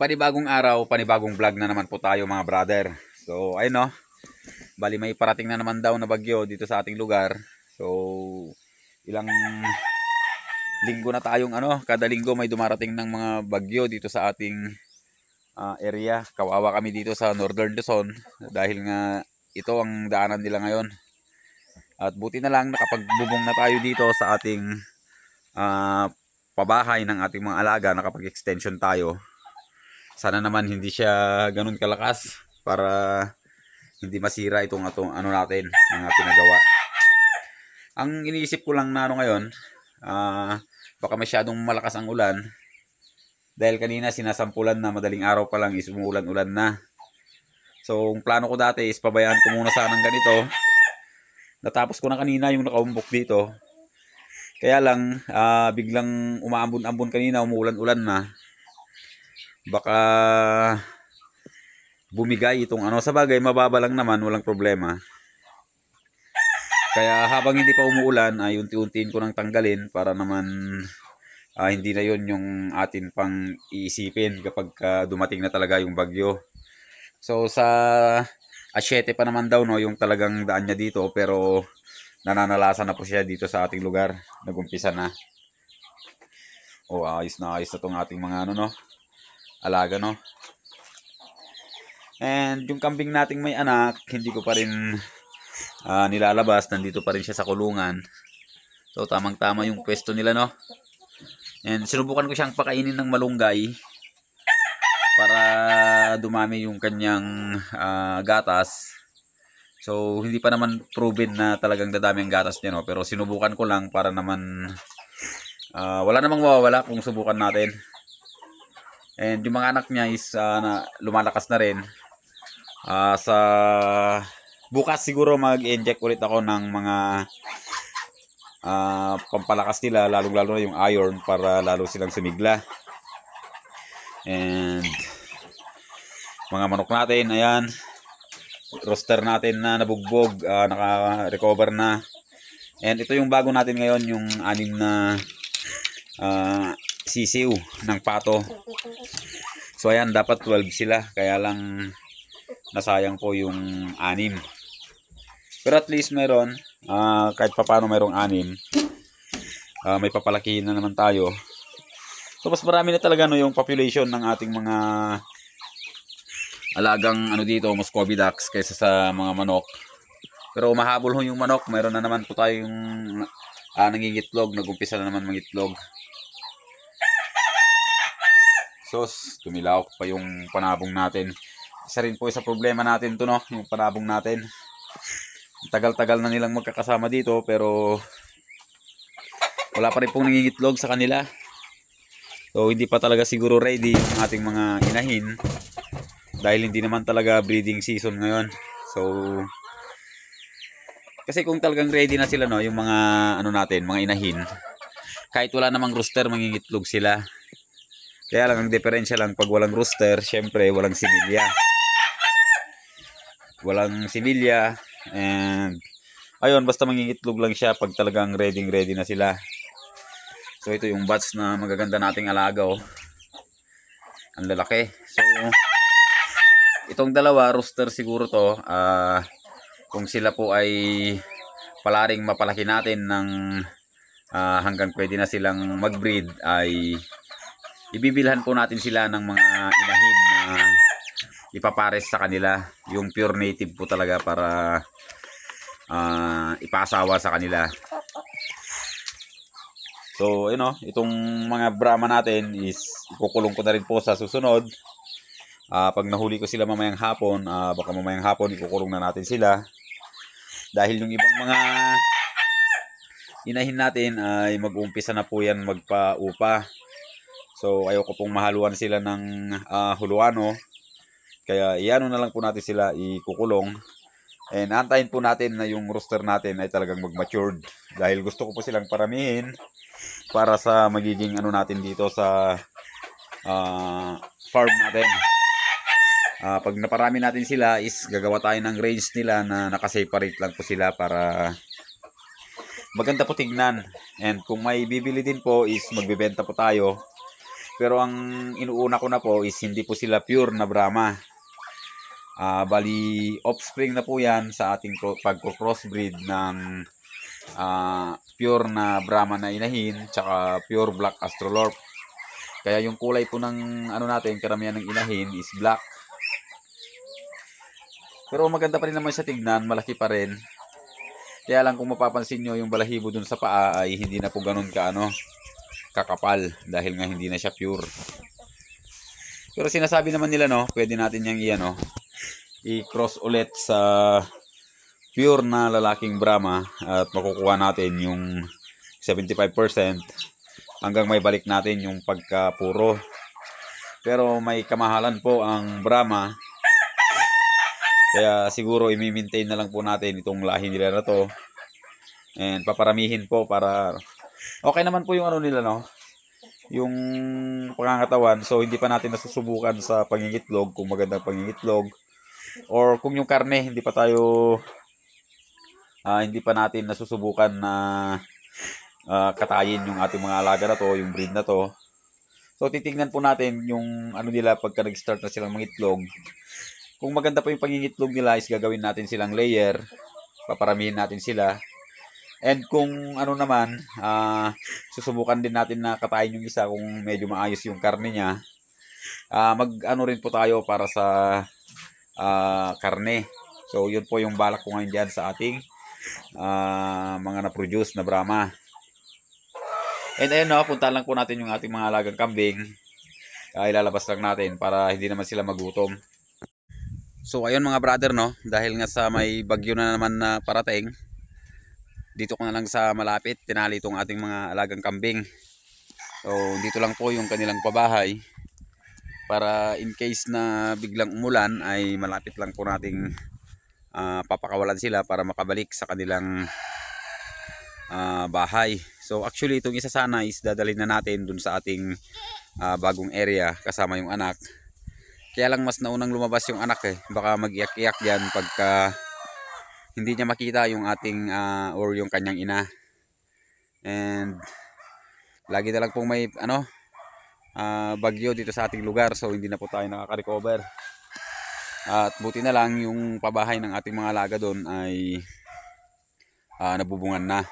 Panibagong araw, panibagong vlog na naman po tayo mga brother. So ayun no, bali may parating na naman daw na bagyo dito sa ating lugar. So ilang linggo na tayong kada linggo may dumarating ng mga bagyo dito sa ating area. Kawawa kami dito sa Northern Luzon dahil nga ito ang daanan nila ngayon. At buti na lang nakapagbubong na tayo dito sa ating pabahay ng ating mga alaga, nakapag-extension tayo. Sana naman hindi siya ganun kalakas para hindi masira itong natin, mga pinagawa. Ang iniisip ko lang na ngayon, baka masyadong malakas ang ulan. Dahil kanina sinasampulan na madaling araw pa lang is umuulan-ulan na. So, ang plano ko dati is pabayaan ko muna sanang ganito. Natapos ko na kanina yung nakaumbok dito. Kaya lang, biglang umaambon-ambon kanina, umuulan-ulan na. Baka bumigay itong sa bagay, mababa lang naman, walang problema. Kaya habang hindi pa umuulan, ay unti-untiin ko nang tanggalin para naman hindi na yon yung atin pang iisipin kapag dumating na talaga yung bagyo. So sa Asyete pa naman daw yung talagang daan niya dito, pero nananalasan na po siya dito sa ating lugar. Nagumpisa na. Ayos na itong ating mga alaga And yung kambing nating may anak, hindi ko pa rin nilalabas, nandito pa rin siya sa kulungan. So tamang-tama yung pwesto nila And sinubukan ko siyang pakainin ng malunggay para dumami yung kanyang gatas. So hindi pa naman proven na talagang dadami ang gatas niya pero sinubukan ko lang para naman wala namang mawawala kung subukan natin. And yung mga anak niya is lumalakas na rin. Sa bukas siguro mag-inject ulit ako ng mga pampalakas nila, lalo na yung iron para lalo silang sumigla. And mga manok natin, ayan, roster natin na nabugbog, naka-recover na. And ito yung bago natin ngayon, yung 6 na sisiw ng pato. So ayan, dapat 12 sila, kaya lang nasayang po yung 6. Pero at least meron, kahit papano merong 6, may papalakihin na naman tayo. So mas marami na talaga yung population ng ating mga alagang dito, Muscovy ducks, kaysa sa mga manok. Pero mahabol yung manok, meron na naman po tayong nangingitlog, nagumpisa na naman mangitlog. Tumilawak pa yung panabong natin. Isa rin po sa problema natin to yung panabong natin. Tagal-tagal na nilang magkakasama dito pero wala pa rin pong nangingitlog sa kanila. So hindi pa talaga siguro ready yung ating mga inahin dahil hindi naman talaga breeding season ngayon. So kasi kung talagang ready na sila yung mga natin, mga inahin, kahit wala namang rooster, mangingitlog sila. Kaya lang ang diferensya lang, pag walang rooster, syempre walang similya. Walang similya and ayun, basta mangingitlog lang siya pag talagang ready na sila. So ito yung batch na magaganda nating alaga Ang lalaki. So itong dalawa, rooster siguro to. Kung sila po ay palaring mapalaki natin ng hanggang pwede na silang mag-breed, ay ibibilhan po natin sila ng mga inahin na ipapares sa kanila. Yung pure native po talaga para ipasawa sa kanila. So itong mga Brahma natin is ikukulong ko na rin po sa susunod. Pag nahuli ko sila mamayang hapon, baka mamayang hapon ikukulong na natin sila. Dahil yung ibang mga inahin natin ay mag-uumpisa na po yan magpa-upa. So ayoko pong mahaluan sila ng huluano. Kaya iano na lang po natin sila, ikukulong. And antayin po natin na yung rooster natin ay talagang mag-matured. Dahil gusto ko po silang paramihin para sa magiging natin dito sa farm natin. Pag naparami natin sila is gagawa tayo ng range nila na nakaseparate lang po sila para maganda po tignan. And kung may bibili din po is magbebenta po tayo. Pero ang inuuna ko na po is hindi po sila pure na Brahma. Bali, offspring na po yan sa ating pagko-crossbreed ng pure na Brahma na inahin, tsaka pure black Astrolorp. Kaya yung kulay po ng ano natin, karamihan ng inahin is black. Pero maganda pa rin naman siya tignan, malaki pa rin. Kaya lang kung mapapansin nyo, yung balahibo dun sa paa ay hindi na po ganun kakapal dahil nga hindi na siya pure. Pero sinasabi naman nila pwede natin yang i-cross ulit sa pure na lalaking Brahma at makukuha natin yung 75% hanggang may balik natin yung pagkapuro. Pero may kamahalan po ang Brahma. Kaya siguro i-maintain na lang po natin itong lahi nila na to. And paparamihin po para okay naman po yung nila yung pangangatawan. So hindi pa natin nasusubukan sa pangingitlog kung magandang pangingitlog. Or kung yung karne hindi pa natin nasusubukan na katayin yung ating mga alaga na to, yung breed na to. So titingnan po natin yung nila pagka nag-start na silang mangitlog. Kung maganda po yung pangingitlog nila is gagawin natin silang layer. Paparamihin natin sila. And kung naman, susubukan din natin na katayin yung isa kung medyo maayos yung karne niya. Rin po tayo para sa karne. So yun po yung balak ko ngayon dyan sa ating mga na-produce na Brahma. And ayun punta lang po natin yung ating mga alagang kambing. Ilalabas lang natin para hindi naman sila magutom. So ayun mga brother dahil nga sa may bagyo na naman na parating, dito ko na lang sa malapit tinali itong ating mga alagang kambing. So dito lang po yung kanilang pabahay para in case na biglang umulan ay malapit lang po nating papakawalan sila para makabalik sa kanilang bahay. So actually itong isa sana is dadalhin na natin dun sa ating bagong area kasama yung anak. Kaya lang mas naunang lumabas yung anak baka mag-iyak-iyak diyan pagka hindi niya makita yung ating or yung kanyang ina. And lagi na lang pong may bagyo dito sa ating lugar, so hindi na po tayo nakaka-recover. At buti na lang yung pabahay ng ating mga alaga doon ay nabubungan na.